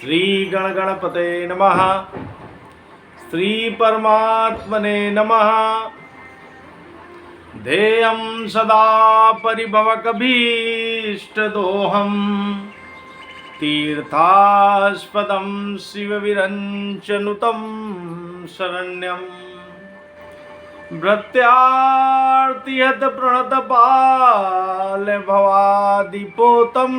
श्री गणगणपते नमः। श्री परमात्मने नमः। ध्येयं सदा परिभवकभीष्टदोहम् तीर्थास्पदं शिवविरञ्चनुतं शरण्यं भृत्यार्तिहत प्रणतपालभवादिपोतं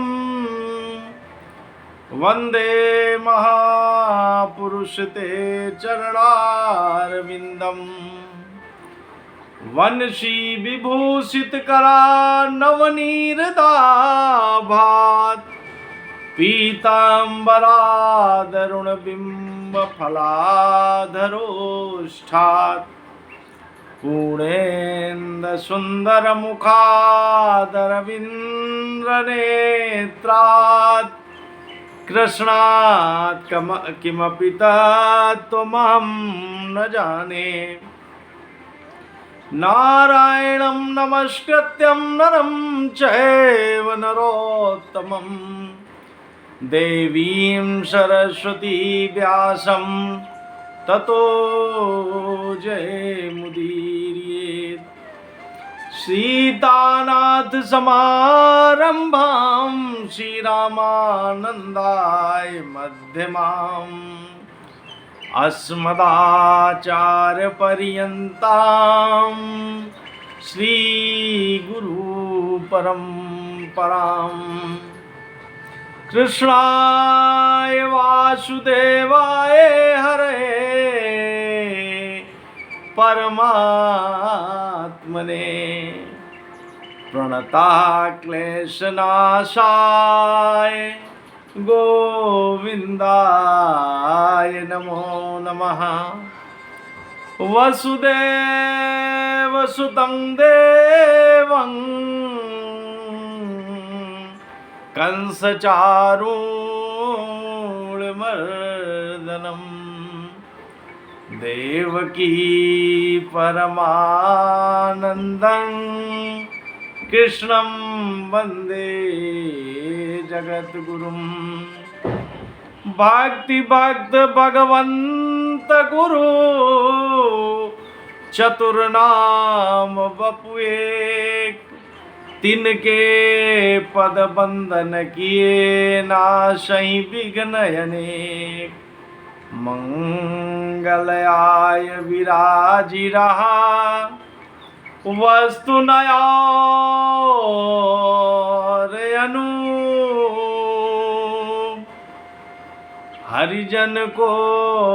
वन्दे महापुरुष ते चरणारविन्दम् वंशी विभूषित करा नवनीरदाभात् पीताम्बरादरुण बिंब फलाधरोष्ठात् पूर्णेन्द सुंदर मुखादरविन्द्रनेत्रात् कृष्णात् किमपि तत्त्वमहं न जाने। नारायणं नमस्कृत्यं नरं चैव नरोत्तमं देवीं सरस्वती व्यासं ततो जयमुदीरयेत्। सीतानाथ समारंभां श्रीरामानन्दाय मध्यमाम् अस्मदाचार्यपर्यन्तां श्रीगुरुपरम्पराम्। कृष्णाय वासुदेवाय हरे परमात्मने प्रणतः क्लेशनाशाय गोविन्दाय नमो नमः। वसुदेवसुतं देवं कंसचारूणमर्दनं देवकी परमानन्दं कृष्णं वन्दे जगद्गुरुं। भक्ति भक्त भगवंत गुरु चतुर्नाम बपु एक। तिनके पद बंदन किए नाशहि विघ्न अनेक। मंगलयाय विराजि रहा वस्तु नयार अनूप। हरिजन को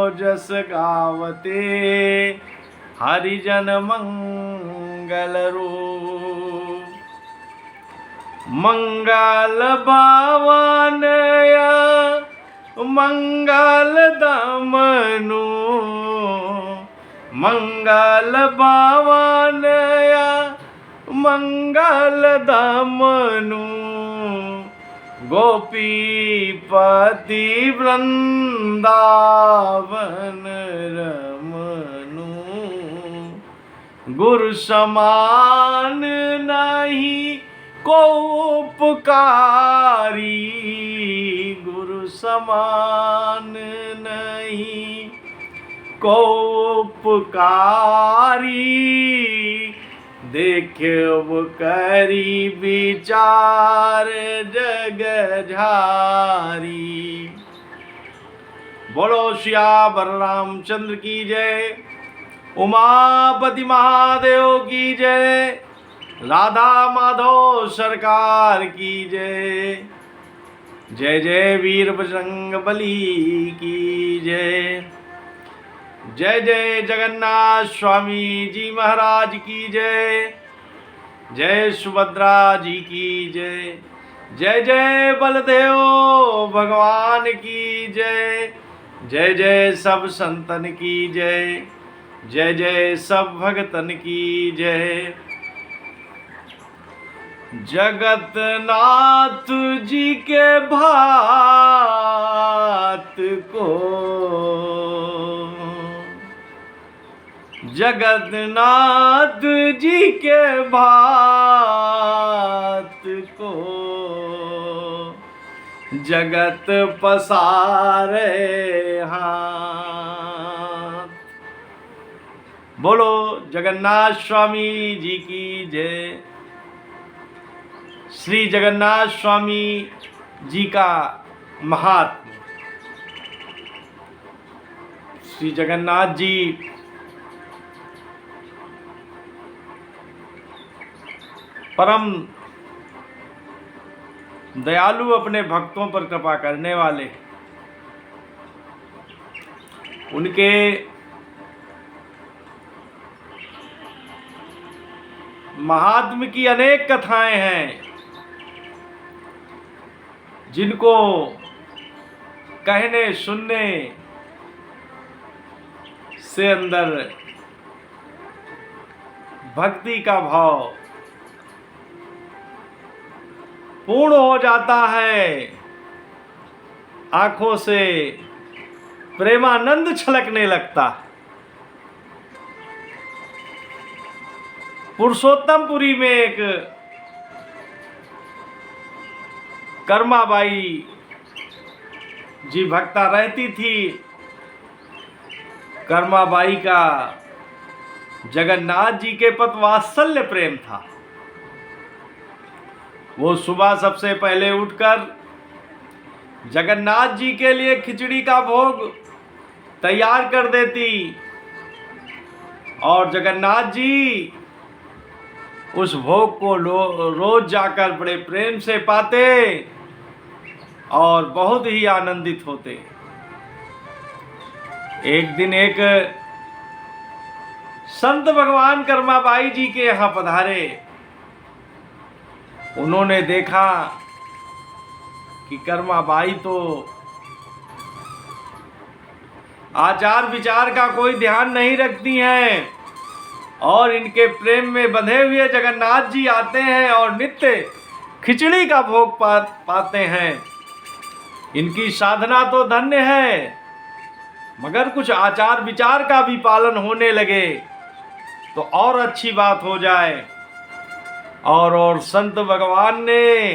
जस गावते हरिजन मंगल रूप। मंगल भावनय मंगल दमनु मंगल भावनय मंगल दमनु। गोपीपति वृंदावन रमनु। गुरु समान नहीं को उपकारी। गुरु समान नहीं को उपकारी। देखो करी विचार जग झारी। बोलो सियावर रामचंद्र की जय। उमापति महादेव की जय। राधा माधव सरकार की जय। जय जय वीर बजरंग बली की जय। जय जय जगन्नाथ स्वामी जी महाराज की जय। जय सुभद्रा जी की जय। जय जय बलदेव भगवान की जय। जय जय सब संतन की जय। जय जय सब भगतन की जय। जगतनाथ जी के भात को जगन्नाथ जी के भात को जगत पसारे हाथ। बोलो जगन्नाथ स्वामी जी की जय। श्री जगन्नाथ स्वामी जी का महात्म। श्री जगन्नाथ जी परम दयालु, अपने भक्तों पर कृपा करने वाले। उनके महात्म की अनेक कथाएं हैं जिनको कहने सुनने से अंदर भक्ति का भाव पूर्ण हो जाता है, आंखों से प्रेमानंद छलकने लगता। पुरुषोत्तमपुरी में एक कर्माबाई जी भक्ता रहती थी। कर्माबाई का जगन्नाथ जी के प्रति वात्सल्य प्रेम था। वो सुबह सबसे पहले उठकर जगन्नाथ जी के लिए खिचड़ी का भोग तैयार कर देती और जगन्नाथ जी उस भोग को रोज जाकर बड़े प्रेम से पाते और बहुत ही आनंदित होते। एक दिन एक संत भगवान कर्माबाई जी के यहाँ पधारे। उन्होंने देखा कि कर्माबाई तो आचार विचार का कोई ध्यान नहीं रखती हैं और इनके प्रेम में बंधे हुए जगन्नाथ जी आते हैं और नित्य खिचड़ी का भोग पाते हैं। इनकी साधना तो धन्य है, मगर कुछ आचार विचार का भी पालन होने लगे तो और अच्छी बात हो जाए। और संत भगवान ने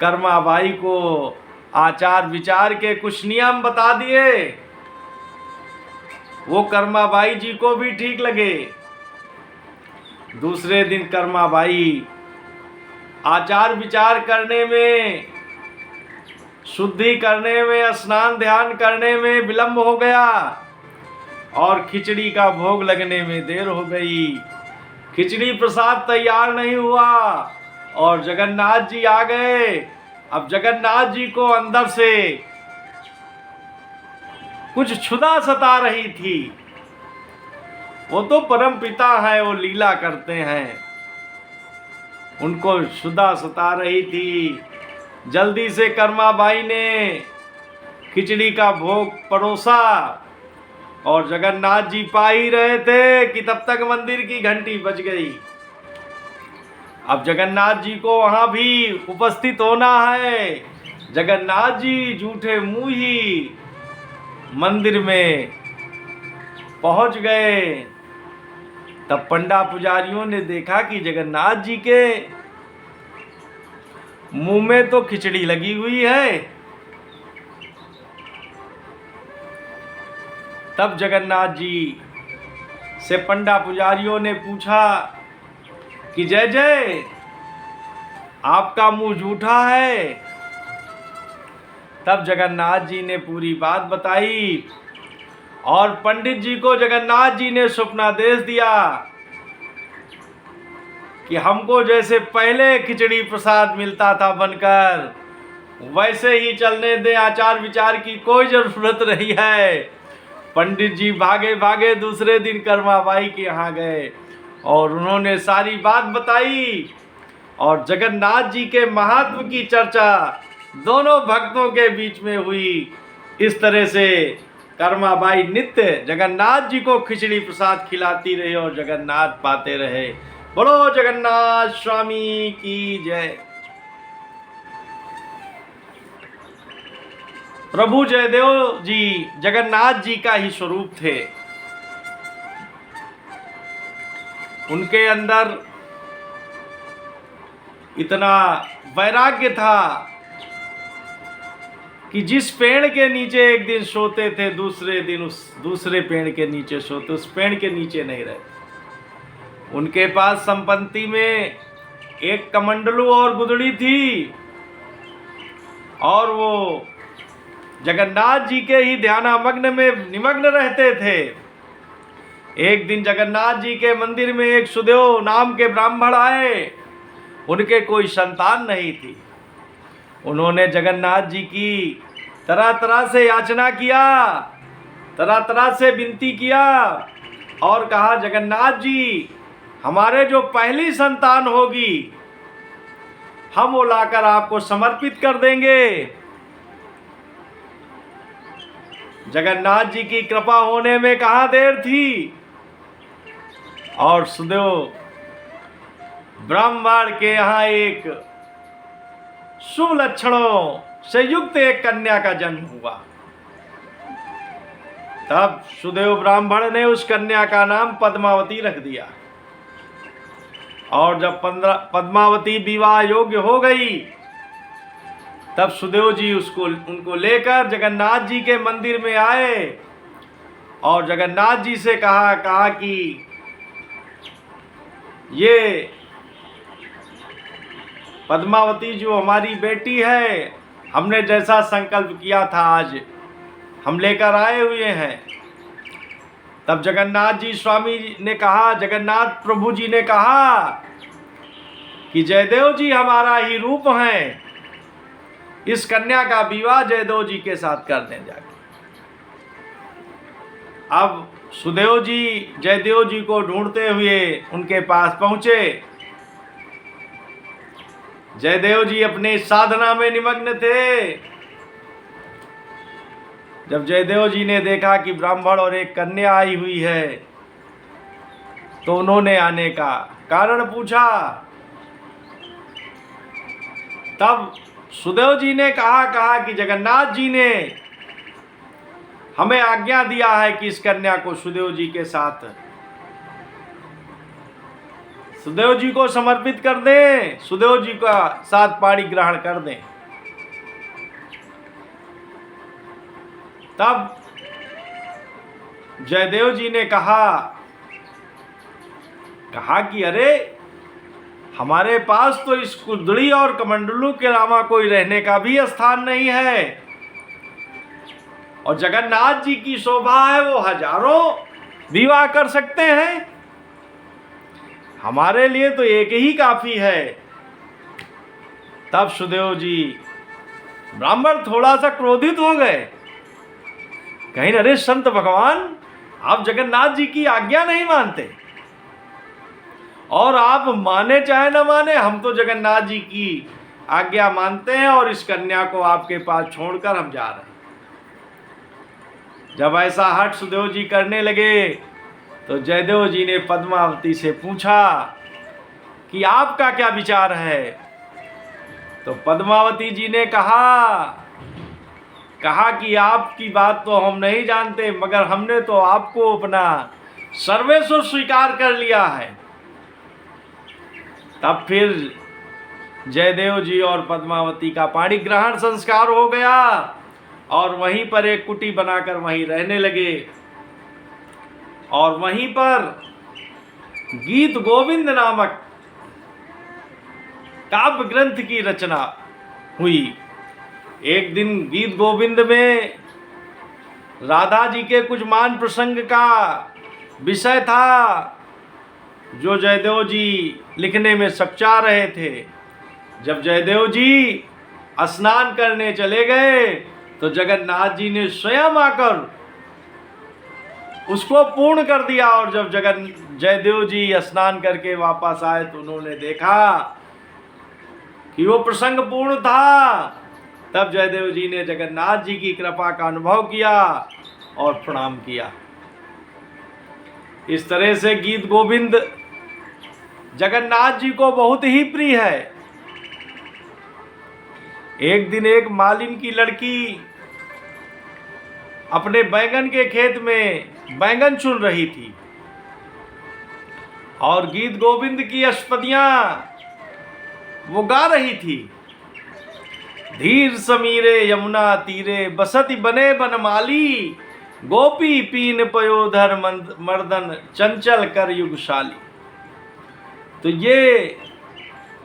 कर्माबाई को आचार विचार के कुछ नियम बता दिए। वो कर्माबाई जी को भी ठीक लगे। दूसरे दिन कर्माबाई आचार विचार करने में, शुद्धि करने में, स्नान ध्यान करने में विलंब हो गया और खिचड़ी का भोग लगने में देर हो गई। खिचड़ी प्रसाद तैयार नहीं हुआ और जगन्नाथ जी आ गए। अब जगन्नाथ जी को अंदर से कुछ क्षुधा सता रही थी। वो तो परम पिता है, वो लीला करते हैं। उनको क्षुधा सता रही थी। जल्दी से कर्माबाई ने खिचड़ी का भोग परोसा और जगन्नाथ जी पा ही रहे थे कि तब तक मंदिर की घंटी बज गई। अब जगन्नाथ जी को वहां भी उपस्थित होना है। जगन्नाथ जी झूठे मुंह ही मंदिर में पहुंच गए। तब पंडा पुजारियों ने देखा कि जगन्नाथ जी के मुंह में तो खिचड़ी लगी हुई है। तब जगन्नाथ जी से पंडा पुजारियों ने पूछा कि जय जय, आपका मुंह झूठा है। तब जगन्नाथ जी ने पूरी बात बताई और पंडित जी को जगन्नाथ जी ने स्वप्नादेश दिया कि हमको जैसे पहले खिचड़ी प्रसाद मिलता था बनकर, वैसे ही चलने दें, आचार विचार की कोई जरूरत नहीं है। पंडित जी भागे भागे दूसरे दिन कर्माबाई के यहाँ गए और उन्होंने सारी बात बताई और जगन्नाथ जी के महात्म की चर्चा दोनों भक्तों के बीच में हुई। इस तरह से कर्माबाई नित्य जगन्नाथ जी को खिचड़ी प्रसाद खिलाती रही और जगन्नाथ पाते रहे। बोलो जगन्नाथ स्वामी की जय। प्रभु जयदेव जी जगन्नाथ जी का ही स्वरूप थे। उनके अंदर इतना वैराग्य था कि जिस पेड़ के नीचे एक दिन सोते थे, दूसरे दिन उस दूसरे पेड़ के नीचे सोते, उस पेड़ के नीचे नहीं रहते। उनके पास संपत्ति में एक कमंडलू और गुदड़ी थी, और वो जगन्नाथ जी के ही ध्यानामग्न में निमग्न रहते थे। एक दिन जगन्नाथ जी के मंदिर में एक सुदेव नाम के ब्राह्मण आए। उनके कोई संतान नहीं थी। उन्होंने जगन्नाथ जी की तरह तरह से याचना किया, तरह तरह से विनती किया और कहा, जगन्नाथ जी, हमारे जो पहली संतान होगी हम वो लाकर आपको समर्पित कर देंगे। जगन्नाथ जी की कृपा होने में कहाँ देर थी, और सुदेव ब्राह्मण के यहाँ एक शुभ लक्षणों से युक्त एक कन्या का जन्म हुआ। तब सुदेव ब्राह्मण ने उस कन्या का नाम पद्मावती रख दिया, और जब पद्मावती विवाह योग्य हो गई, तब सुदेव जी उनको लेकर जगन्नाथ जी के मंदिर में आए और जगन्नाथ जी से कहा कि ये पद्मावती जो हमारी बेटी है, हमने जैसा संकल्प किया था आज हम लेकर आए हुए हैं। तब जगन्नाथ जी स्वामी ने कहा, जगन्नाथ प्रभु जी ने कहा कि जयदेव जी हमारा ही रूप है, इस कन्या का विवाह जयदेव जी के साथ कर दें जाके। अब सुदेव जी जयदेव जी को ढूंढते हुए उनके पास पहुंचे। जयदेव जी अपने साधना में निमग्न थे। जब जयदेव जी ने देखा कि ब्राह्मण और एक कन्या आई हुई है, तो उन्होंने आने का कारण पूछा। तब सुदेव जी ने कहा कि जगन्नाथ जी ने हमें आज्ञा दिया है कि इस कन्या को सुदेव जी के साथ, सुदेव जी को समर्पित कर दें, सुदेव जी का साथ पाणी ग्रहण कर दें। तब जयदेव जी ने कहा कि अरे, हमारे पास तो इस कुदड़ी और कमंडलू के अलावा कोई रहने का भी स्थान नहीं है, और जगन्नाथ जी की शोभा है, वो हजारों विवाह कर सकते हैं, हमारे लिए तो एक ही काफी है। तब सुदेव जी ब्राह्मण थोड़ा सा क्रोधित हो गए, कहीं अरे संत भगवान, आप जगन्नाथ जी की आज्ञा नहीं मानते, और आप माने चाहे न माने, हम तो जगन्नाथ जी की आज्ञा मानते हैं और इस कन्या को आपके पास छोड़कर हम जा रहे हैं। जब ऐसा हठ सुदेव जी करने लगे, तो जयदेव जी ने पद्मावती से पूछा कि आपका क्या विचार है। तो पद्मावती जी ने कहा कि आपकी बात तो हम नहीं जानते, मगर हमने तो आपको अपना सर्वेस्व स्वीकार कर लिया है। तब फिर जयदेव जी और पद्मावती का पाणी ग्रहण संस्कार हो गया, और वहीं पर एक कुटी बनाकर वहीं रहने लगे, और वहीं पर गीत गोविंद नामक काव्य ग्रंथ की रचना हुई। एक दिन गीत गोविंद में राधा जी के कुछ मान प्रसंग का विषय था, जो जयदेव जी लिखने में सच्चा रहे थे। जब जयदेव जी स्नान करने चले गए, तो जगन्नाथ जी ने स्वयं आकर उसको पूर्ण कर दिया, और जब जयदेव जी स्नान करके वापस आए, तो उन्होंने देखा कि वो प्रसंग पूर्ण था। तब जयदेव जी ने जगन्नाथ जी की कृपा का अनुभव किया और प्रणाम किया। इस तरह से गीत गोविंद जगन्नाथ जी को बहुत ही प्रिय है। एक दिन एक मालिन की लड़की अपने बैंगन के खेत में बैंगन चुन रही थी, और गीत गोविंद की अष्टपदियां वो गा रही थी। धीर समीरे यमुना तीरे, बसति बने बनमाली, गोपी पीन पयोधर मर्दन, चंचल कर युगशाली। तो ये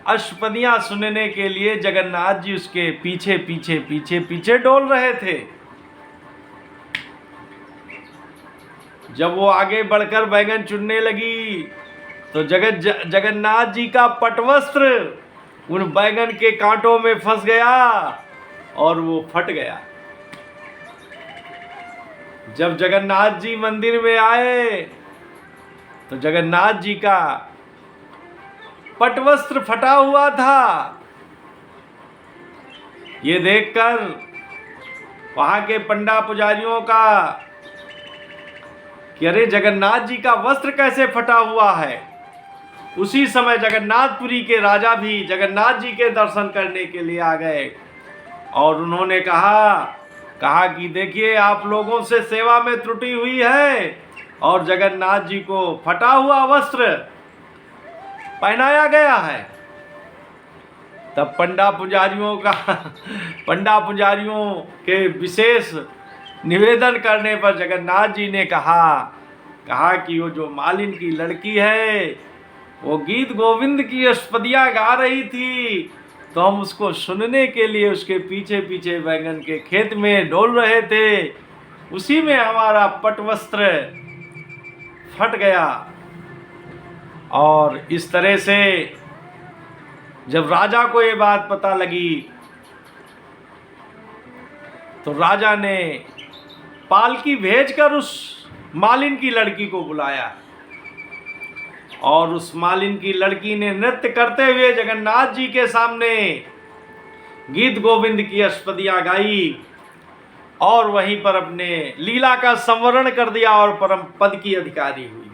अष्टपदियां सुनने के लिए जगन्नाथ जी उसके पीछे पीछे पीछे पीछे डोल रहे थे। जब वो आगे बढ़कर बैंगन चुनने लगी तो जगन्नाथ जी का पटवस्त्र उन बैंगन के कांटों में फंस गया और वो फट गया। जब जगन्नाथ जी मंदिर में आए तो जगन्नाथ जी का पटवस्त्र फटा हुआ था। ये देखकर वहां के पंडा पुजारियों का कि अरे जगन्नाथ जी का वस्त्र कैसे फटा हुआ है। उसी समय जगन्नाथपुरी के राजा भी जगन्नाथ जी के दर्शन करने के लिए आ गए और उन्होंने कहा कि देखिए आप लोगों से सेवा में त्रुटि हुई है और जगन्नाथ जी को फटा हुआ वस्त्र पहनाया गया है। तब पंडा पुजारियों के विशेष निवेदन करने पर जगन्नाथ जी ने कहा कि वो जो मालिन की लड़की है वो गीत गोविंद की अष्टपदियां गा रही थी, तो हम उसको सुनने के लिए उसके पीछे पीछे बैंगन के खेत में डोल रहे थे, उसी में हमारा पटवस्त्र फट गया। और इस तरह से जब राजा को ये बात पता लगी तो राजा ने पालकी भेजकर उस मालिन की लड़की को बुलाया और उस मालिन की लड़की ने नृत्य करते हुए जगन्नाथ जी के सामने गीत गोविंद की अष्टपदियां गाई और वहीं पर अपने लीला का संवरण कर दिया और परम पद की अधिकारी हुई।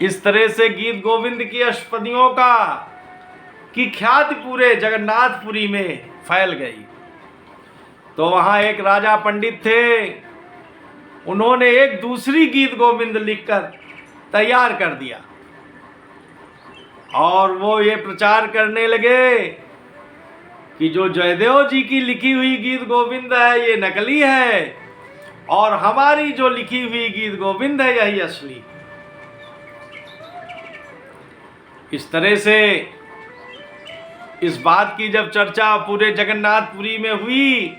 इस तरह से गीत गोविंद की अष्टपदियों की ख्याति पूरे जगन्नाथपुरी में फैल गई। तो वहाँ एक राजा पंडित थे, उन्होंने एक दूसरी गीत गोविंद लिखकर तैयार कर दिया और वो ये प्रचार करने लगे कि जो जयदेव जी की लिखी हुई गीत गोविंद है ये नकली है और हमारी जो लिखी हुई गीत गोविंद है यही असली। इस तरह से इस बात की जब चर्चा पूरे जगन्नाथपुरी में हुई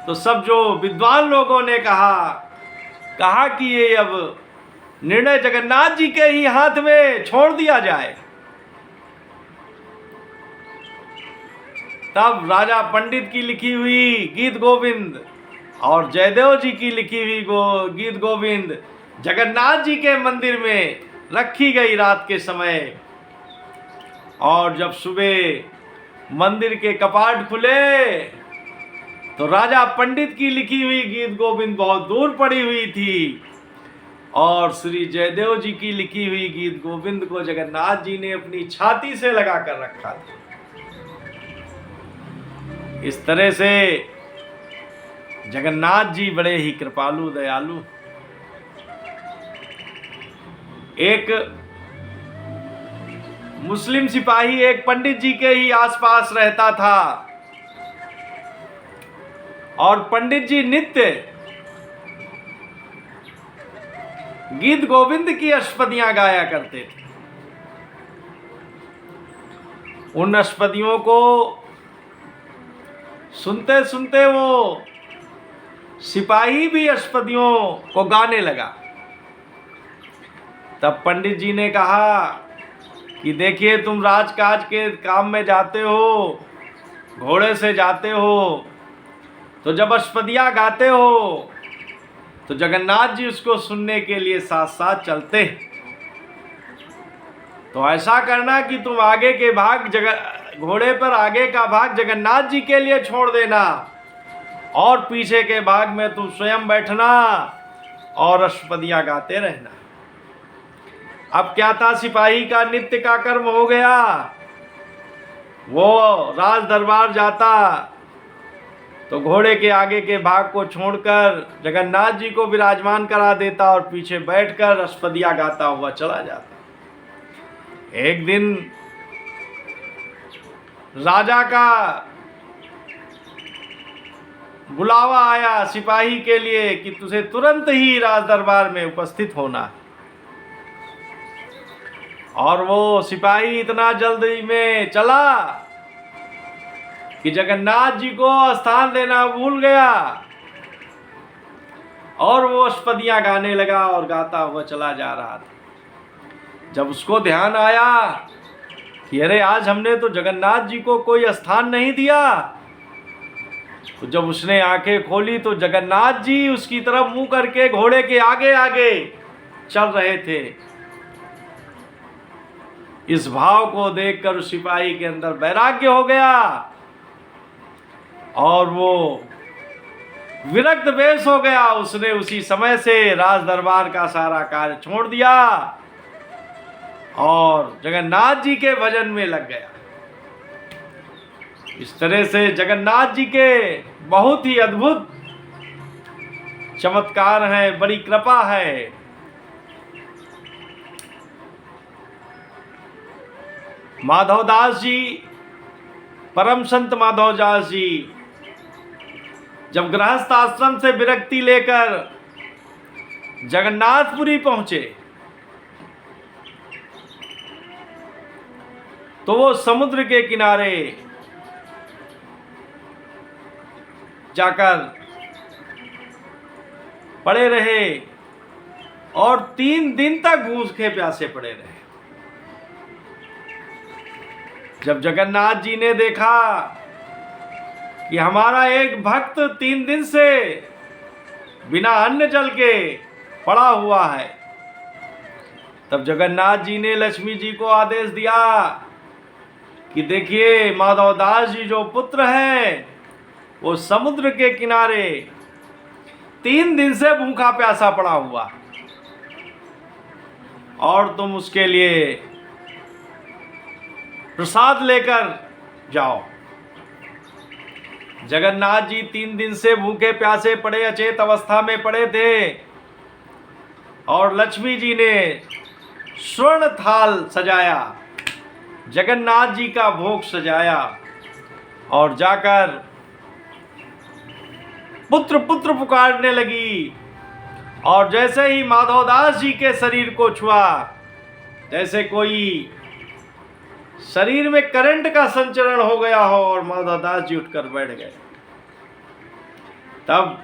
तो सब जो विद्वान लोगों ने कहा कि ये अब निर्णय जगन्नाथ जी के ही हाथ में छोड़ दिया जाए। तब राजा पंडित की लिखी हुई गीत गोविंद और जयदेव जी की लिखी हुई गीत गोविंद जगन्नाथ जी के मंदिर में रखी गई रात के समय। और जब सुबह मंदिर के कपाट खुले तो राजा पंडित की लिखी हुई गीत गोविंद बहुत दूर पड़ी हुई थी और श्री जयदेव जी की लिखी हुई गीत गोविंद को जगन्नाथ जी ने अपनी छाती से लगा कर रखा था। इस तरह से जगन्नाथ जी बड़े ही कृपालु दयालु। एक मुस्लिम सिपाही एक पंडित जी के ही आसपास रहता था और पंडित जी नित्य गीत गोविंद की अष्टपदियां गाया करते थे। उन अष्टपदियों को सुनते सुनते वो सिपाही भी अष्टपदियों को गाने लगा। तब पंडित जी ने कहा कि देखिए तुम राजकाज के काम में जाते हो, घोड़े से जाते हो, तो जब अष्टपदियां गाते हो तो जगन्नाथ जी उसको सुनने के लिए साथ साथ चलते हैं। तो ऐसा करना कि तुम आगे के भाग घोड़े पर आगे का भाग जगन्नाथ जी के लिए छोड़ देना और पीछे के भाग में तुम स्वयं बैठना और अष्टपदियां गाते रहना। अब क्या था, सिपाही का नित्य का कर्म हो गया। वो राज दरबार जाता तो घोड़े के आगे के भाग को छोड़कर जगन्नाथ जी को विराजमान करा देता और पीछे बैठकर अष्टपदियां गाता हुआ चला जाता। एक दिन राजा का बुलावा आया सिपाही के लिए कि तुझे तुरंत ही राज दरबार में उपस्थित होना है। और वो सिपाही इतना जल्दी में चला कि जगन्नाथ जी को स्थान देना भूल गया और वो अष्टपदियां गाने लगा और गाता हुआ चला जा रहा था। जब उसको ध्यान आया कि अरे आज हमने तो जगन्नाथ जी को कोई स्थान नहीं दिया, तो जब उसने आंखें खोली तो जगन्नाथ जी उसकी तरफ मुंह करके घोड़े के आगे आगे चल रहे थे। इस भाव को देखकर उस सिपाही के अंदर वैराग्य हो गया और वो विरक्त वेश हो गया। उसने उसी समय से राज दरबार का सारा कार्य छोड़ दिया और जगन्नाथ जी के भजन में लग गया। इस तरह से जगन्नाथ जी के बहुत ही अद्भुत चमत्कार हैं, बड़ी कृपा है। माधवदास जी, परम संत माधवदास जी जब गृहस्थ आश्रम से विरक्ति लेकर जगन्नाथपुरी पहुंचे तो वो समुद्र के किनारे जाकर पड़े रहे और 3 दिन तक भूखे प्यासे पड़े रहे। जब जगन्नाथ जी ने देखा कि हमारा एक भक्त 3 दिन से बिना अन्न जल के पड़ा हुआ है, तब जगन्नाथ जी ने लक्ष्मी जी को आदेश दिया कि देखिए माधवदास जी जो पुत्र है वो समुद्र के किनारे 3 दिन से भूखा प्यासा पड़ा हुआ और तुम उसके लिए प्रसाद लेकर जाओ। जगन्नाथ जी 3 दिन से भूखे प्यासे पड़े अचेत अवस्था में पड़े थे और लक्ष्मी जी ने स्वर्ण थाल सजाया, जगन्नाथ जी का भोग सजाया और जाकर पुत्र पुत्र पुकारने लगी। और जैसे ही माधवदास जी के शरीर को छुआ, जैसे कोई शरीर में करंट का संचरण हो गया हो और माधवदास जी उठकर बैठ गए। तब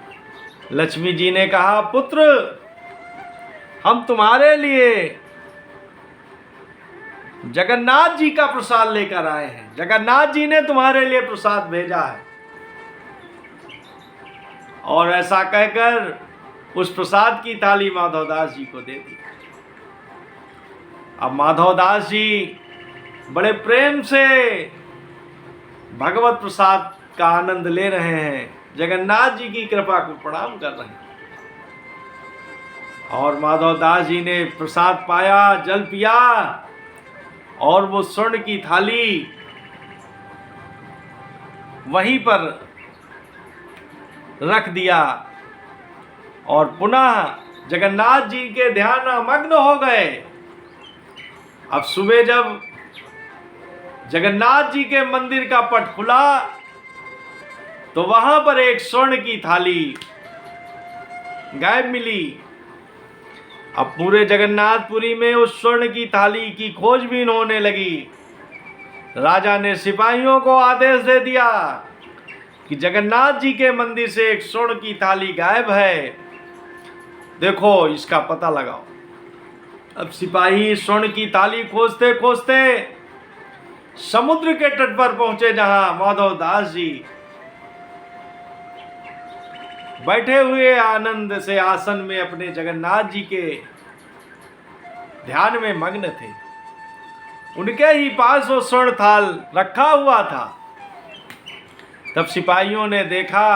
लक्ष्मी जी ने कहा, पुत्र हम तुम्हारे लिए जगन्नाथ जी का प्रसाद लेकर आए हैं, जगन्नाथ जी ने तुम्हारे लिए प्रसाद भेजा है। और ऐसा कहकर उस प्रसाद की थाली माधवदास जी को दे दी। अब माधवदास जी बड़े प्रेम से भगवत प्रसाद का आनंद ले रहे हैं, जगन्नाथ जी की कृपा को प्रणाम कर रहे हैं। और माधवदास जी ने प्रसाद पाया, जल पिया और वो स्वर्ण की थाली वहीं पर रख दिया और पुनः जगन्नाथ जी के ध्यान मग्न हो गए। अब सुबह जब जगन्नाथ जी के मंदिर का पट खुला तो वहां पर एक स्वर्ण की थाली गायब मिली। अब पूरे जगन्नाथपुरी में उस स्वर्ण की थाली की खोजबीन होने लगी। राजा ने सिपाहियों को आदेश दे दिया कि जगन्नाथ जी के मंदिर से एक स्वर्ण की थाली गायब है, देखो इसका पता लगाओ। अब सिपाही स्वर्ण की थाली खोजते खोजते समुद्र के तट पर पहुंचे, जहां माधवदास जी बैठे हुए आनंद से आसन में अपने जगन्नाथ जी के ध्यान में मग्न थे। उनके ही पास वो स्वर्ण थाल रखा हुआ था। तब सिपाहियों ने देखा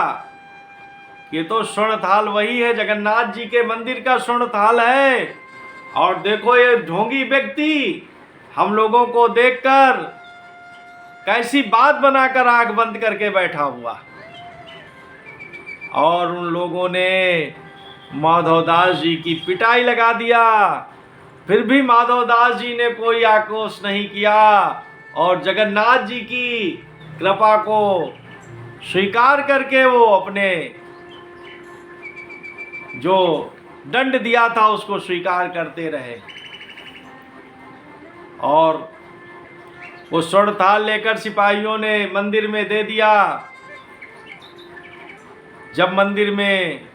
कि तो स्वर्ण थाल वही है, जगन्नाथ जी के मंदिर का स्वर्ण थाल है। और देखो ये ढोंगी व्यक्ति हम लोगों को देखकर कैसी बात बनाकर आंख बंद करके बैठा हुआ। और उन लोगों ने माधवदास जी की पिटाई लगा दिया। फिर भी माधवदास जी ने कोई आक्रोश नहीं किया और जगन्नाथ जी की कृपा को स्वीकार करके वो अपने जो दंड दिया था उसको स्वीकार करते रहे। और वो स्वर्ण थाल लेकर सिपाहियों ने मंदिर में दे दिया। जब मंदिर में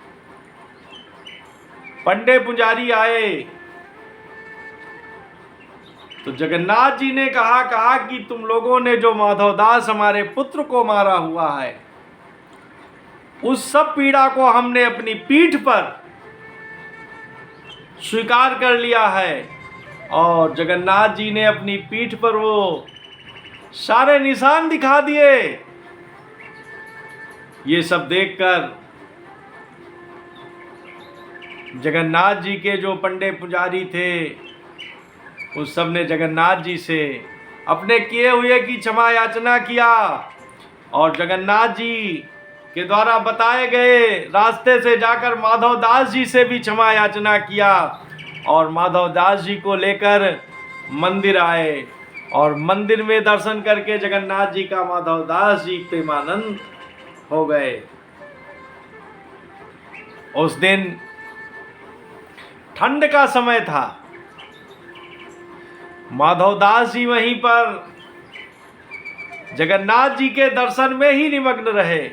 पंडे पुजारी आए तो जगन्नाथ जी ने कहा कि तुम लोगों ने जो माधवदास हमारे पुत्र को मारा हुआ है, उस सब पीड़ा को हमने अपनी पीठ पर स्वीकार कर लिया है। और जगन्नाथ जी ने अपनी पीठ पर वो सारे निशान दिखा दिए। ये सब देखकर जगन्नाथ जी के जो पंडे पुजारी थे उस सब ने जगन्नाथ जी से अपने किए हुए की क्षमा याचना किया और जगन्नाथ जी के द्वारा बताए गए रास्ते से जाकर माधवदास जी से भी क्षमा याचना किया और माधवदास जी को लेकर मंदिर आए और मंदिर में दर्शन करके जगन्नाथ जी का माधवदास जी प्रेमानंद हो गए। उस दिन ठंड का समय था। माधवदास जी वहीं पर जगन्नाथ जी के दर्शन में ही निमग्न रहे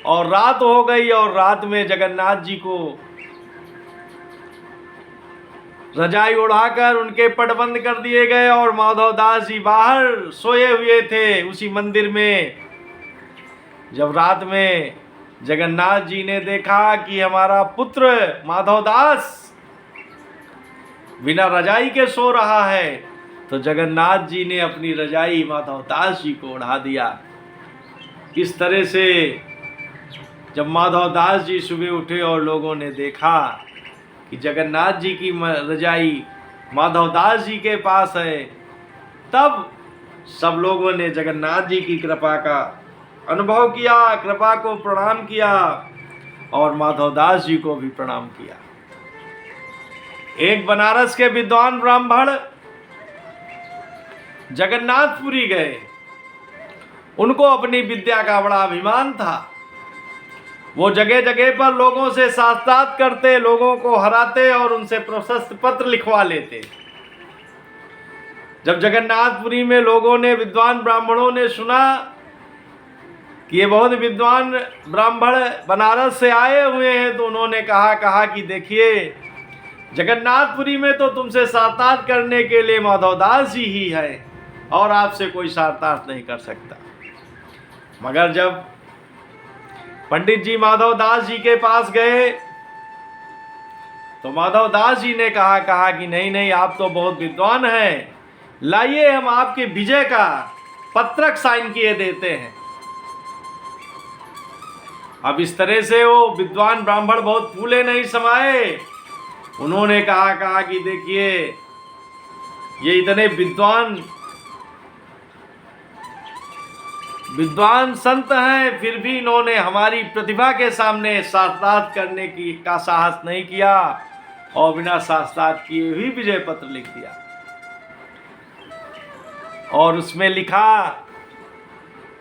और रात हो गई और रात में जगन्नाथ जी को रजाई उड़ाकर उनके पट बंद कर दिए गए और माधवदास जी बाहर सोए हुए थे उसी मंदिर में। जब रात में जगन्नाथ जी ने देखा कि हमारा पुत्र माधवदास बिना रजाई के सो रहा है, तो जगन्नाथ जी ने अपनी रजाई माधवदास जी को उड़ा दिया। इस तरह से जब माधवदास जी सुबह उठे और लोगों ने देखा कि जगन्नाथ जी की रजाई माधवदास जी के पास है, तब सब लोगों ने जगन्नाथ जी की कृपा का अनुभव किया, कृपा को प्रणाम किया और माधवदास जी को भी प्रणाम किया। एक बनारस के विद्वान ब्राह्मण जगन्नाथपुरी गए। उनको अपनी विद्या का बड़ा अभिमान था। वो जगह जगह पर लोगों से साक्षात करते, लोगों को हराते और उनसे प्रशस्ति पत्र लिखवा लेते। जब जगन्नाथपुरी में लोगों ने, विद्वान ब्राह्मणों ने सुना कि ये बहुत विद्वान ब्राह्मण बनारस से आए हुए हैं, तो उन्होंने कहा कि देखिए, जगन्नाथपुरी में तो तुमसे साक्षात करने के लिए माधवदास जी ही है और आपसे कोई साक्षात नहीं कर सकता। मगर जब पंडित जी माधवदास जी के पास गए तो माधवदास जी ने कहा कि नहीं, आप तो बहुत विद्वान हैं, लाइए हम आपके विजय का पत्रक साइन किए देते हैं। अब इस तरह से वो विद्वान ब्राह्मण बहुत फूले नहीं समाये। उन्होंने कहा कि देखिए, ये इतने विद्वान संत हैं, फिर भी इन्होंने हमारी प्रतिभा के सामने साक्षात करने का साहस नहीं किया और बिना साक्षात किए ही विजय पत्र लिख दिया। और उसमें लिखा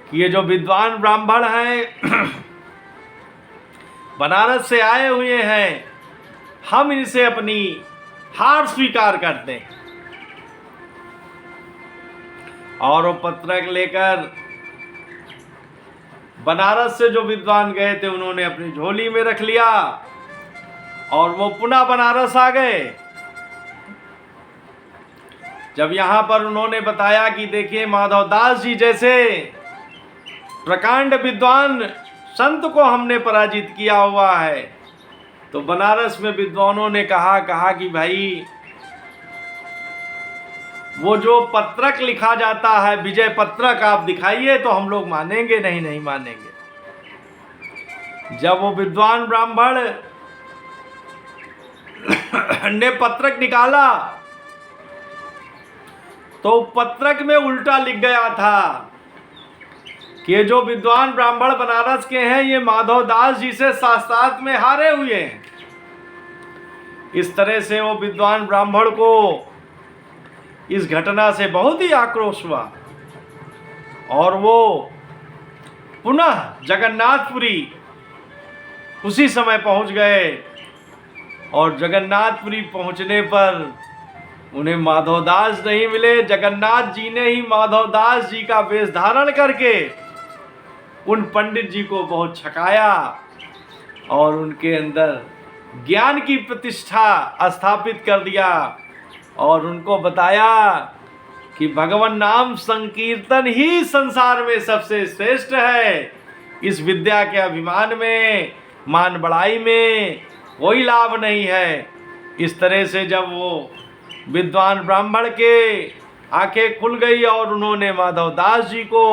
कि ये जो विद्वान ब्राह्मण हैं बनारस से आए हुए हैं, हम इनसे अपनी हार स्वीकार करते हैं। और वो पत्रक लेकर बनारस से जो विद्वान गए थे उन्होंने अपनी झोली में रख लिया और वो पुनः बनारस आ गए। जब यहाँ पर उन्होंने बताया कि देखिए, माधवदास जी जैसे प्रकांड विद्वान संत को हमने पराजित किया हुआ है, तो बनारस में विद्वानों ने कहा कि भाई, वो जो पत्रक लिखा जाता है, विजय पत्रक, आप दिखाइए तो हम लोग मानेंगे, नहीं मानेंगे। जब वो विद्वान ब्राह्मण ने पत्रक निकाला तो पत्रक में उल्टा लिख गया था कि ये जो विद्वान ब्राह्मण बनारस के हैं, ये माधवदास जी से साक्षात में हारे हुए हैं। इस तरह से वो विद्वान ब्राह्मण को इस घटना से बहुत ही आक्रोश हुआ और वो पुनः जगन्नाथपुरी उसी समय पहुंच गए। और जगन्नाथपुरी पहुंचने पर उन्हें माधवदास नहीं मिले। जगन्नाथ जी ने ही माधवदास जी का वेश धारण करके उन पंडित जी को बहुत छकाया और उनके अंदर ज्ञान की प्रतिष्ठा स्थापित कर दिया और उनको बताया कि भगवान नाम संकीर्तन ही संसार में सबसे श्रेष्ठ है। इस विद्या के अभिमान में, मान बढ़ाई में कोई लाभ नहीं है। इस तरह से जब वो विद्वान ब्राह्मण के आंखें खुल गई और उन्होंने माधवदास जी को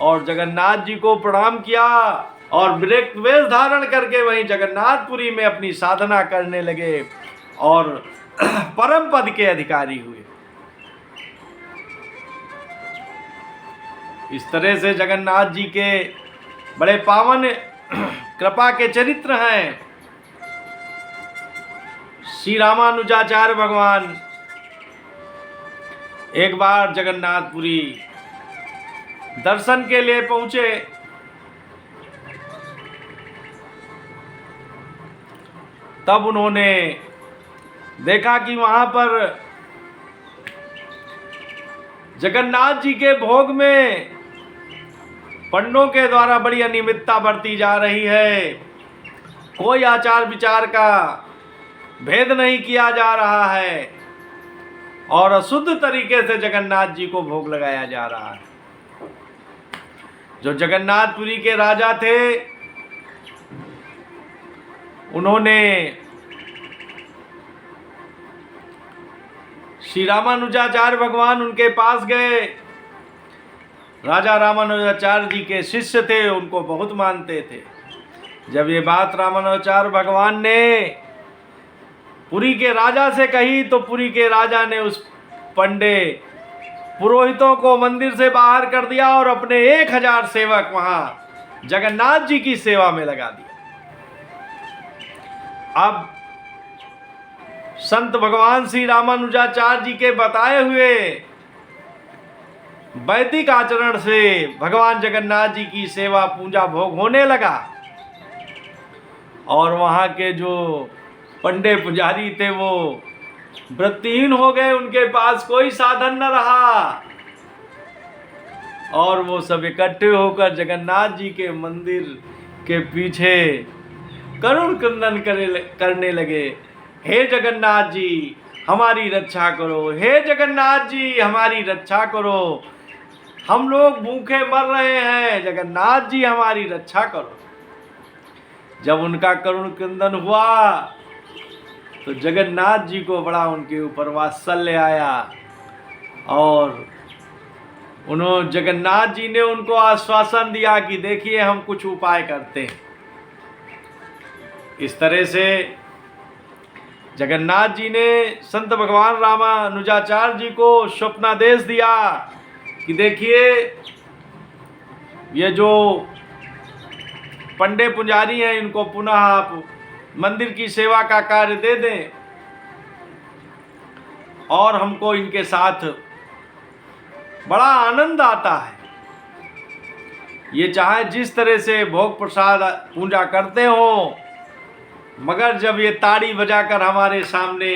और जगन्नाथ जी को प्रणाम किया और विरक्त वेश धारण करके वहीं जगन्नाथपुरी में अपनी साधना करने लगे और परम पद के अधिकारी हुए। इस तरह से जगन्नाथ जी के बड़े पावन कृपा के चरित्र हैं। श्री रामानुजाचार्य भगवान एक बार जगन्नाथपुरी दर्शन के लिए पहुंचे। तब उन्होंने देखा कि वहां पर जगन्नाथ जी के भोग में पंडों के द्वारा बड़ी अनियमितता बरती जा रही है। कोई आचार विचार का भेद नहीं किया जा रहा है और अशुद्ध तरीके से जगन्नाथ जी को भोग लगाया जा रहा है। जो जगन्नाथपुरी के राजा थे उन्होंने श्री रामानुजाचार्य भगवान उनके पास गए। राजा रामानुजाचार्य जी के शिष्य थे, उनको बहुत मानते थे। जब ये बात रामानुजाचार्य भगवान ने पुरी के राजा से कही तो पुरी के राजा ने उस पंडे पुरोहितों को मंदिर से बाहर कर दिया और अपने 1000 सेवक वहां जगन्नाथ जी की सेवा में लगा दिया। अब संत भगवान श्री रामानुजाचार्य जी के बताए हुए वैदिक आचरण से भगवान जगन्नाथ जी की सेवा पूजा भोग होने लगा और वहाँ के जो पंडे पुजारी थे वो वृत्तिहीन हो गए, उनके पास कोई साधन न रहा और वो सब इकट्ठे होकर जगन्नाथ जी के मंदिर के पीछे करुण क्रंदन करने लगे। हे जगन्नाथ जी हमारी रक्षा करो, हे जगन्नाथ जी हमारी रक्षा करो, हम लोग भूखे मर रहे हैं, जगन्नाथ जी हमारी रक्षा करो। जब उनका करुण क्रंदन हुआ तो जगन्नाथ जी को बड़ा उनके ऊपर वात्सल्य आया और उन्होंने जगन्नाथ जी ने उनको आश्वासन दिया कि देखिए हम कुछ उपाय करते हैं। इस तरह से जगन्नाथ जी ने संत भगवान रामानुजाचार्य जी को स्वप्नादेश दिया कि देखिए ये जो पंडे पुजारी हैं इनको पुनः आप मंदिर की सेवा का कार्य दे दें और हमको इनके साथ बड़ा आनंद आता है। ये चाहे जिस तरह से भोग प्रसाद पूजा करते हो, मगर जब ये ताड़ी बजाकर हमारे सामने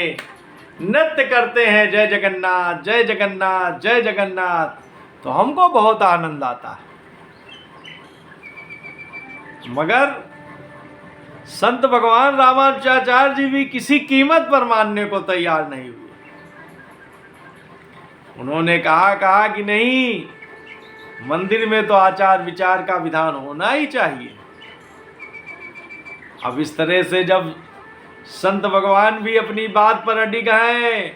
नृत्य करते हैं जय जगन्नाथ जय जगन्नाथ जय जगन्नाथ, तो हमको बहुत आनंद आता है। मगर संत भगवान रामानुजाचार्य जी भी किसी कीमत पर मानने को तैयार नहीं हुए। उन्होंने कहा कि नहीं, मंदिर में तो आचार विचार का विधान होना ही चाहिए। अब इस तरह से जब संत भगवान भी अपनी बात पर अडिग हैं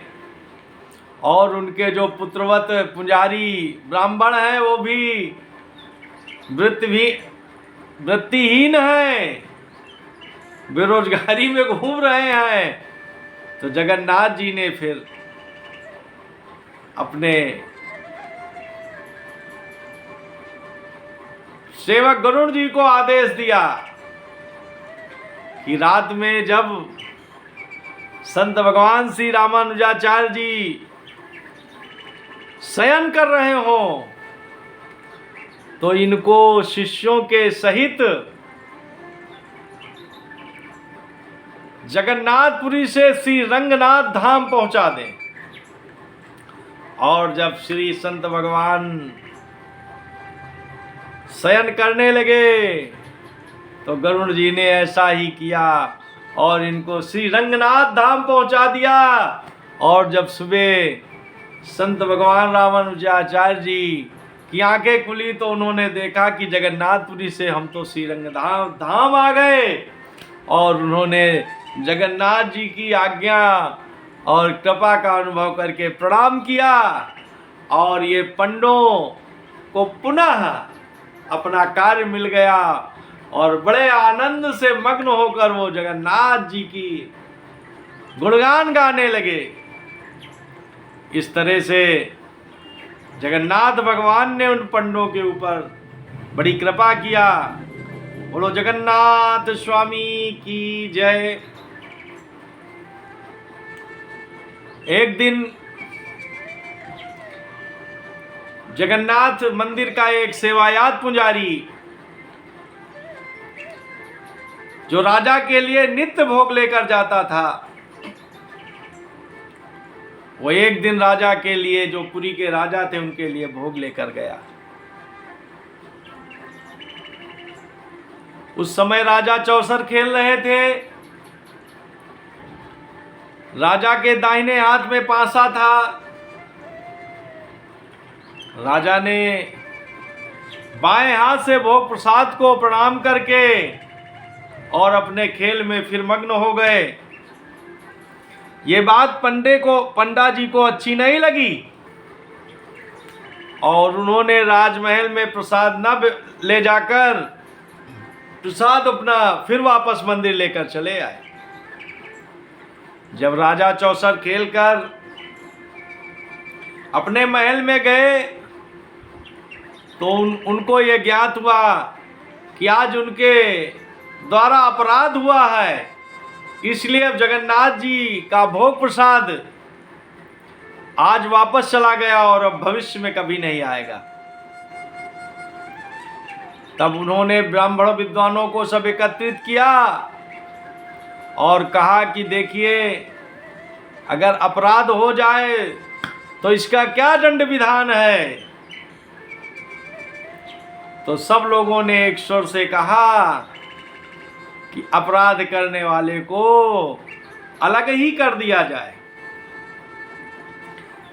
और उनके जो पुत्रवत पुजारी ब्राह्मण हैं वो भी वृत्तिहीन हैं, बेरोजगारी में घूम रहे हैं, तो जगन्नाथ जी ने फिर अपने सेवक गरुड़ जी को आदेश दिया कि रात में जब संत भगवान श्री रामानुजाचार्य जी शयन कर रहे हो तो इनको शिष्यों के सहित जगन्नाथपुरी से श्री रंगनाथ धाम पहुंचा दें। और जब श्री संत भगवान शयन करने लगे तो गरुड़ जी ने ऐसा ही किया और इनको श्री रंगनाथ धाम पहुंचा दिया। और जब सुबह संत भगवान रामानुजाचार्य जी की आंखें खुली तो उन्होंने देखा कि जगन्नाथपुरी से हम तो श्री रंगनाथ धाम आ गए। और उन्होंने जगन्नाथ जी की आज्ञा और कृपा का अनुभव करके प्रणाम किया और ये पंडों को पुनः अपना कार्य मिल गया और बड़े आनंद से मग्न होकर वो जगन्नाथ जी की गुणगान गाने लगे। इस तरह से जगन्नाथ भगवान ने उन पंडों के ऊपर बड़ी कृपा किया। बोलो जगन्नाथ स्वामी की जय। एक दिन जगन्नाथ मंदिर का एक सेवायात पुजारी जो राजा के लिए नित्य भोग लेकर जाता था, वो एक दिन राजा के लिए, जो पुरी के राजा थे उनके लिए भोग लेकर गया। उस समय राजा चौसर खेल रहे थे। राजा के दाहिने हाथ में पासा था। राजा ने बाएं हाथ से भोग प्रसाद को प्रणाम करके और अपने खेल में फिर मग्न हो गए। ये बात पंडा जी को अच्छी नहीं लगी और उन्होंने राजमहल में प्रसाद न ले जाकर प्रसाद अपना फिर वापस मंदिर लेकर चले आए। जब राजा चौसर खेलकर अपने महल में गए तो उनको ये ज्ञात हुआ कि आज उनके द्वारा अपराध हुआ है, इसलिए अब जगन्नाथ जी का भोग प्रसाद आज वापस चला गया और अब भविष्य में कभी नहीं आएगा। तब उन्होंने ब्राह्मण विद्वानों को सब एकत्रित किया और कहा कि देखिए, अगर अपराध हो जाए तो इसका क्या दंड विधान है। तो सब लोगों ने एक स्वर से कहा कि अपराध करने वाले को अलग ही कर दिया जाए।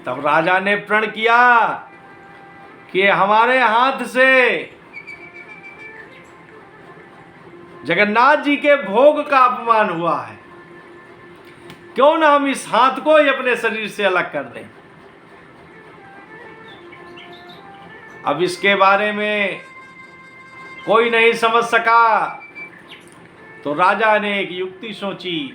तब राजा ने प्रण किया कि हमारे हाथ से जगन्नाथ जी के भोग का अपमान हुआ है, क्यों ना हम इस हाथ को ही अपने शरीर से अलग कर दें। अब इसके बारे में कोई नहीं समझ सका तो राजा ने एक युक्ति सोची।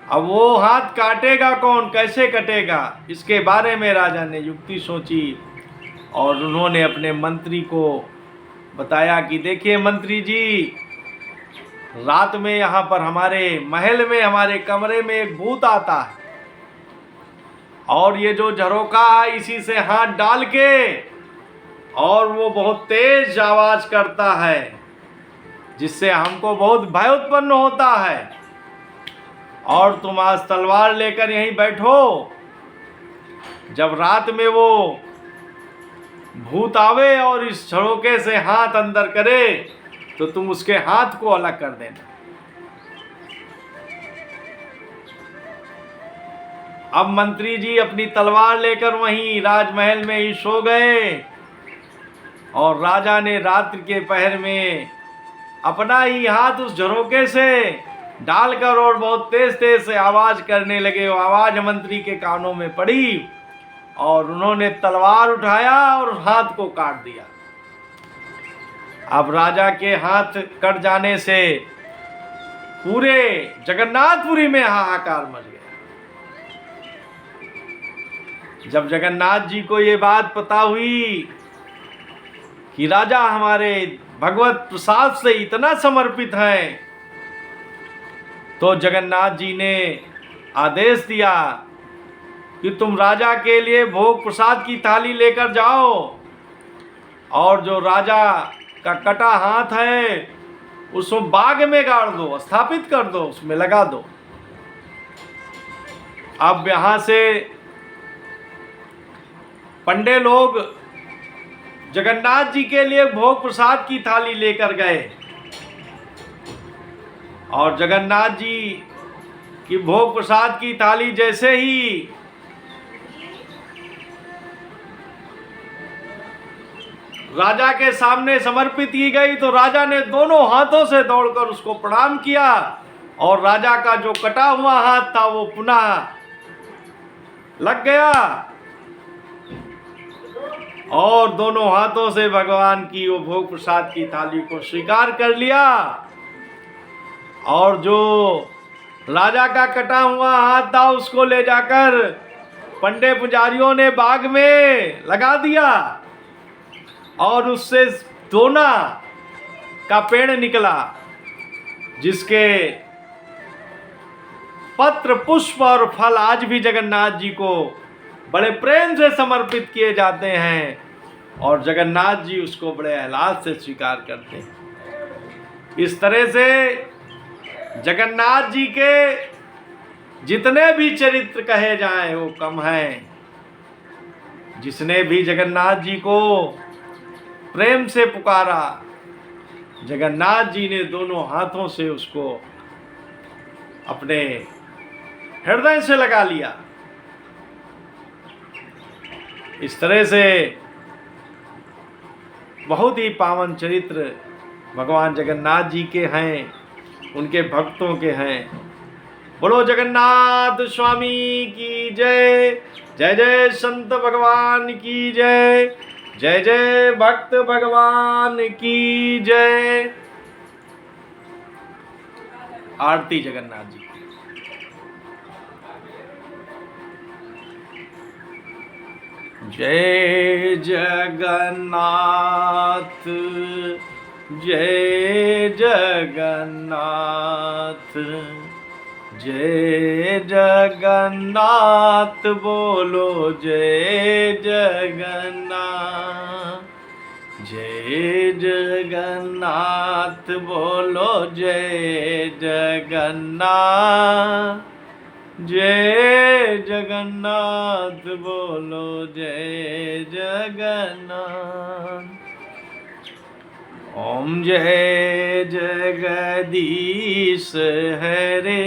अब वो हाथ काटेगा कौन, कैसे कटेगा, इसके बारे में राजा ने युक्ति सोची और उन्होंने अपने मंत्री को बताया कि देखिए मंत्री जी, रात में यहाँ पर हमारे महल में, हमारे कमरे में एक भूत आता है और ये जो झरोका है इसी से हाथ डाल के और वो बहुत तेज आवाज करता है जिससे हमको बहुत भय उत्पन्न होता है। और तुम आज तलवार लेकर यहीं बैठो, जब रात में वो भूत आवे और इस झरोके से हाथ अंदर करे तो तुम उसके हाथ को अलग कर देना। अब मंत्री जी अपनी तलवार लेकर वहीं राजमहल में ही सो गए और राजा ने रात्रि के पहर में अपना ही हाथ उस झरोके से डालकर और बहुत तेज तेज से आवाज करने लगे। वो आवाज मंत्री के कानों में पड़ी और उन्होंने तलवार उठाया और हाथ को काट दिया। अब राजा के हाथ कट जाने से पूरे जगन्नाथपुरी में हाहाकार मच गया। जब जगन्नाथ जी को ये बात पता हुई कि राजा हमारे भगवत प्रसाद से इतना समर्पित हैं, तो जगन्नाथ जी ने आदेश दिया कि तुम राजा के लिए भोग प्रसाद की थाली लेकर जाओ और जो राजा का कटा हाथ है उसको बाग में गाड़ दो, स्थापित कर दो, उसमें लगा दो। अब यहां से पंडे लोग जगन्नाथ जी के लिए भोग प्रसाद की थाली लेकर गए और जगन्नाथ जी की भोग प्रसाद की थाली जैसे ही राजा के सामने समर्पित की गई तो राजा ने दोनों हाथों से दौड़कर उसको प्रणाम किया और राजा का जो कटा हुआ हाथ था वो पुनः लग गया और दोनों हाथों से भगवान की वो भोग प्रसाद की थाली को स्वीकार कर लिया। और जो राजा का कटा हुआ हाथ था उसको ले जाकर पंडे पुजारियों ने बाग में लगा दिया और उससे दोना का पेड़ निकला जिसके पत्र, पुष्प और फल आज भी जगन्नाथ जी को बड़े प्रेम से समर्पित किए जाते हैं और जगन्नाथ जी उसको बड़े एहलास से स्वीकार करते हैं। इस तरह से जगन्नाथ जी के जितने भी चरित्र कहे जाएं वो कम हैं। जिसने भी जगन्नाथ जी को प्रेम से पुकारा, जगन्नाथ जी ने दोनों हाथों से उसको अपने हृदय से लगा लिया। इस तरह से बहुत ही पावन चरित्र भगवान जगन्नाथ जी के हैं, उनके भक्तों के हैं। बोलो जगन्नाथ स्वामी की जय। जय जय संत भगवान की जय। जय जय भक्त भगवान की जय। आरती जगन्नाथ जी की। जय जगन्नाथ, जय जगन्नाथ, जय जगन्नाथ, बोलो जय जगन्नाथ। जय जगन्नाथ, बोलो जय जगन्नाथ। जय जगन्नाथ, बोलो जय जगन्नाथ। ओम जय जगदीश हरे,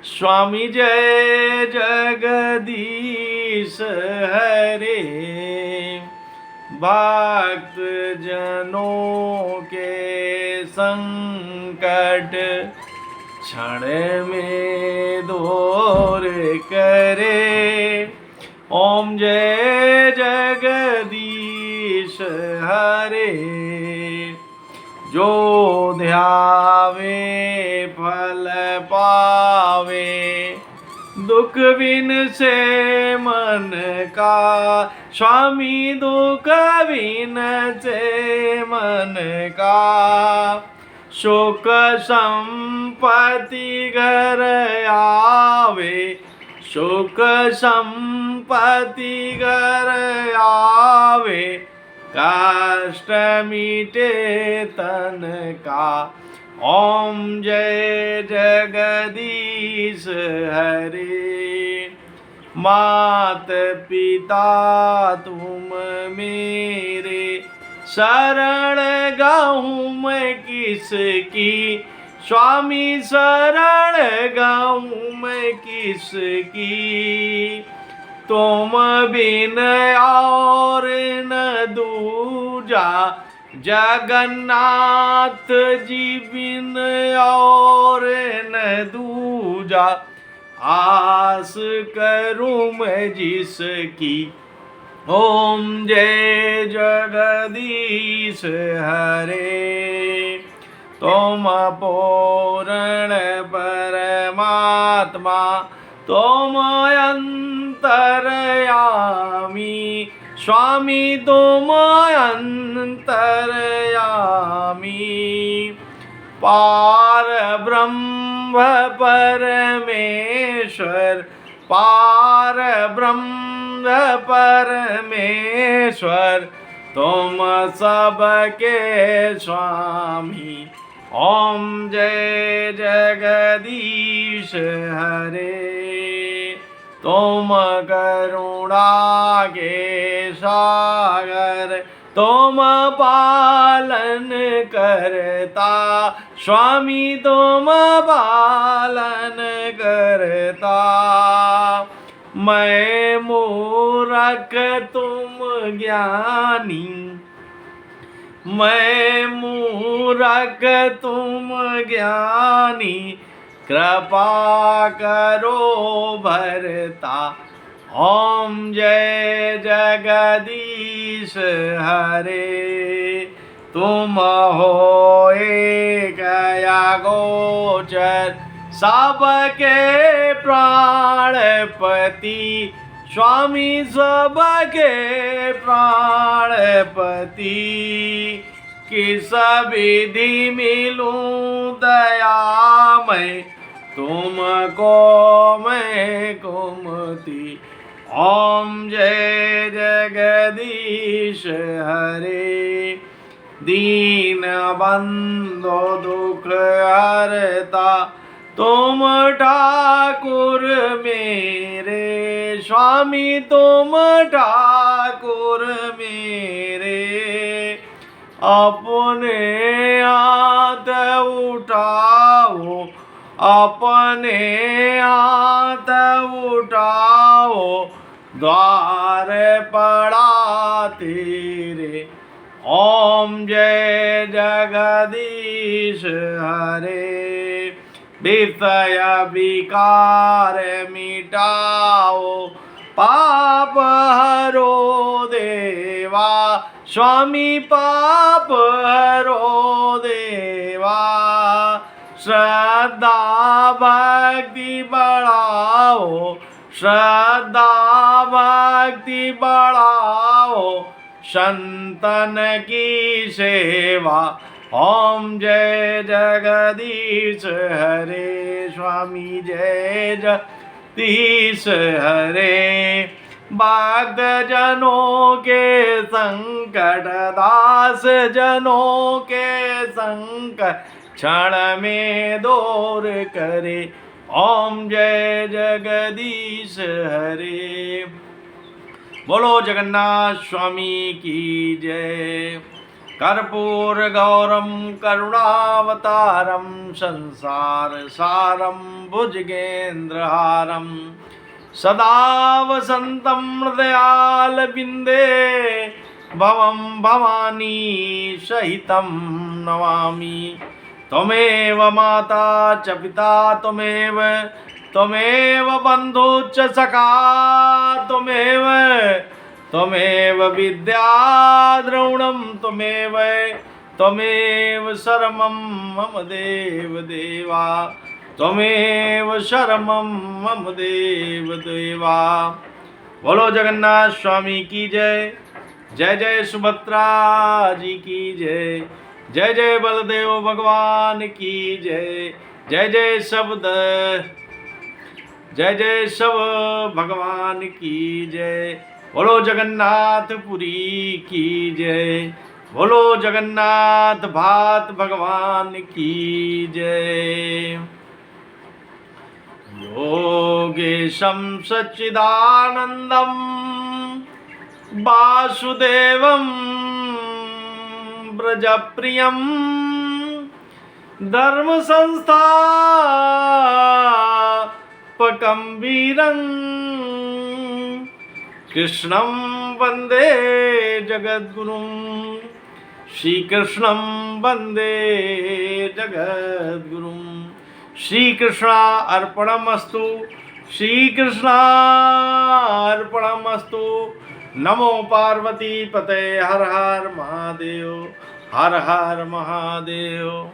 स्वामी जय जगदीश हरे। भक्त जनों के संकट क्षण में दूर करे। ओम जय जगदीश हरे। जो ध्यावे फल पावे, दुख बिन से मन का। स्वामी दुख बिन से मन का। शोक संपत्ति घर आवे, शोक संपत्ति घर आवे। कष्ट मिटे तन का। ओम जय जगदीश हरे। मात पिता तुम मेरे, शरण गाऊं मैं किसकी। स्वामी शरण गाऊं मैं किसकी। तुम बिन और न दूजा, जगन्नाथ जी बिन और न दूजा। आस करूं मैं जिसकी। ओम जय जगदीश हरे। तुम पूर्ण परमात्मा, तुम अंतर्यामी। स्वामी तुम अंतर्यामी। पार ब्रह्म परमेश्वर, पार ब्रह्म परमेश्वर। तुम सबके स्वामी। ओम जय जगदीश हरे। तुम करुणा के सागर, तुम पालन करता स्वामी, तुम पालन करता। मैं मूर्ख तुम ज्ञानी, मैं मूर्ख तुम ज्ञानी, कृपा करो भरता। ओम जय जगदीश हरे। तुम हो एक गोचर, सबके प्राणपति स्वामी, सबके प्राणपति। किस विधि मिलूं दयामय, तुमको मैं कुमति। ओम जय जगदीश हरे। दीन बंधो दुख हरता, तुम ठाकुर मेरे स्वामी, तुम ठाकुर मेरे। अपने हाथ उठाओ, अपने हाथ उठाओ, द्वार पड़ा तेरे। ओम जय जगदीश हरे। विषय विकार मिटाओ, पाप हरो देवा स्वामी, पाप हरो देवा। श्रद्धा भक्ति बढ़ाओ, श्रद्धा भक्ति बढ़ाओ, संतन की सेवा। ओम जय जगदीश हरे स्वामी, जय जगदीश हरे। भक्त जनों के संकट, दास जनों के संकट, क्षण में दूर करे। ओम जय जगदीश हरे। बोलो जगन्नाथ स्वामी की जय। कर्पूर गौरम करुणावतारम, संसार सारम भुजगेन्द्रहारम, सदा वसंतम हृदयाल बिंदे, भवम भवानी सहितं नमामि। त्वमेव माता च पिता त्वमेव, त्वमेव बन्धु च सखा त्वमेव, त्वमेव विद्या द्रविणं त्वमेव, त्वमेव शरणं मम देव देवा, त्वमेव शरणं मम देव देवा। बोलो जगन्नाथ स्वामी की जय। जय जय सुभद्रा जी की जय। जय जय बलदेव भगवान की जय। जय जय शब्द, जय जय सब भगवान की जय। बोलो जगन्नाथपुरी की जय। बोलो जगन्नाथ भात भगवान की जय। योगेशं सच्चिदानंदं वासुदेवं ब्रजप्रियं, धर्म संस्थापकं वीरं, कृष्णं वंदे जगद्गुरुं। श्री कृष्णं वंदे जगद्गुरुं। श्री कृष्णा अर्पणमस्तु। श्री कृष्णा अर्पणमस्तु। नमो पार्वती पते। हर हर महादेव, हर हर महादेव।